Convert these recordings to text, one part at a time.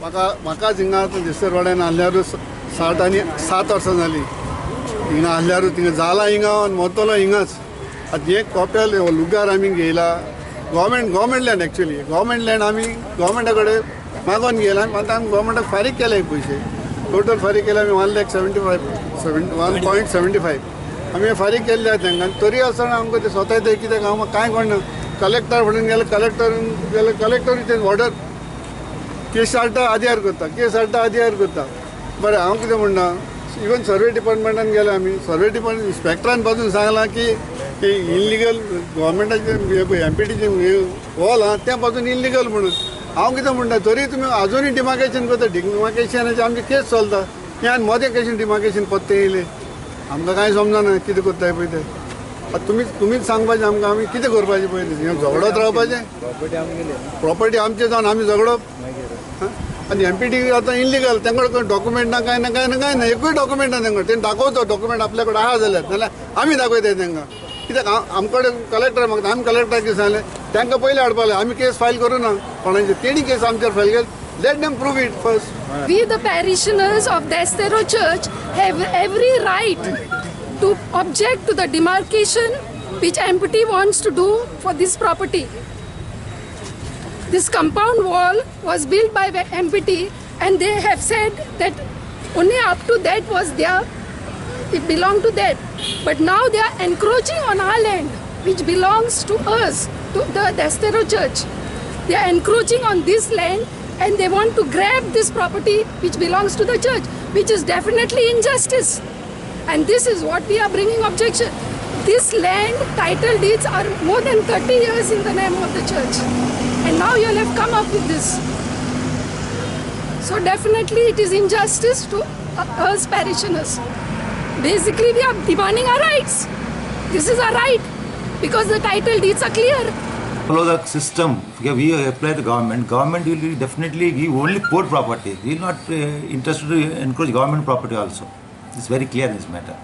म्हाका हिंगा दिसरवाड्यान आहल्यारू 7 वर्सां जालीं. हिंगा आहल्यारू थिंगा जाला हिंगा मोतलो हिंगाच. आतां हे कॉपेल लुगार आमी घेयला government land actually government land आमी गव्हर्मेंटा कडेन मागोन गेला आतां आमी गव्हर्मेंटाक फारीक केले पयशे टोटल फारीक केले आमी 1,75,000 आमी फारीक केल्ले तांकां तरी आसतना आमकां ते स्वता ते कित्याक हांव कांय कळना. कलेक्टर फुडें गेले कलेक्टरीचे ऑर्डर केस हाडटा आदियार करता बरें हांव कितें म्हणटा इवन सर्वे डिपार्टमेंटान गेले आमी सर्वे डिपार्टमेंट इन्स्पेक्टरान पासून सांगलां की इल्लिगल गव्हर्मेंटाचे MPTचे वॉल आहा तें पासून इल्लिगल म्हणून हांव कितें म्हणटा तरी तुमी आजुनूय डिमार्केशन करता डिमार्केशनाचे आमचे केस चलता हें आनी मोदें कशें डिमार्केशन पत्ते येयलें आमकां कांय समजना कितें करताय पळय तें. तुमीच सांगपाचें आमकां आमी कितें करपाचें पळय हें झगडत रावपाचें प्रॉपर्टी आमचें जावन आमी झगडप आनी MPT आतां इल्लिगल तांकडे डॉक्युमेंट ना कांय ना एकूय डॉक्युमेंट ना तांकडे तें दाखवतो डॉक्युमेंट आपल्या कडेन आहा जाल्यार आमी दाखयताय तांकां कित्याक आमचे कडेन कलेक्टर मागता आमी कलेक्टराक कितें सांगलें तांकां पयलीं हाडपाक आमी केस फायल करूं ना कोणाची तेणी केस आमचेर फायल केली. Let them prove it first. We, the parishioners of the Estero Church, have every right to object to the demarcation which MPT wants to do for this property. This compound wall was built by MPT and they have said that only up to that was there, it belonged to that. But now they are encroaching on our land which belongs to us, to the Estero Church. They are encroaching on this land and they want to grab this property which belongs to the church, which is definitely injustice. And this is what we are bringing objection. This land title deeds are more than 30 years in the name of the church. And now you all have come up with this. So definitely it is injustice to us parishioners. Basically we are demanding our rights. This is our right because the title deeds are clear. Follow the system. We apply the government. Government will definitely give only port property. We will not interested to encourage government property also. It's very clear in this matter.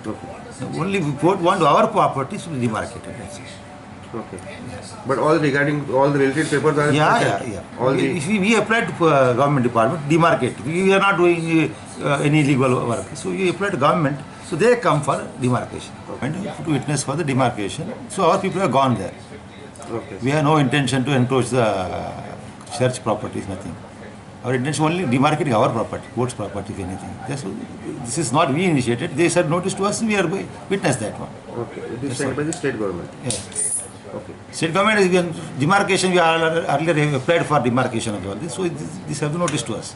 Okay. Only port want our property to be demarcated. That's it. Okay. But all regarding all the related papers are Yeah. All the we applied to government department demarcate. We are not doing any illegal work. So we applied to government. So they come for demarcation and to witness for the demarcation. So our people have gone there. Okay. We have no intention to encroach the church properties, nothing. Our intention only demarcating our property, court's property, if anything. This is not we initiated. They said notice to us, we are witness that one. Okay. It is sent by the state government. Yeah. Okay. State government is demarcation. We earlier applied for demarcation of all this, so this have to notice to us.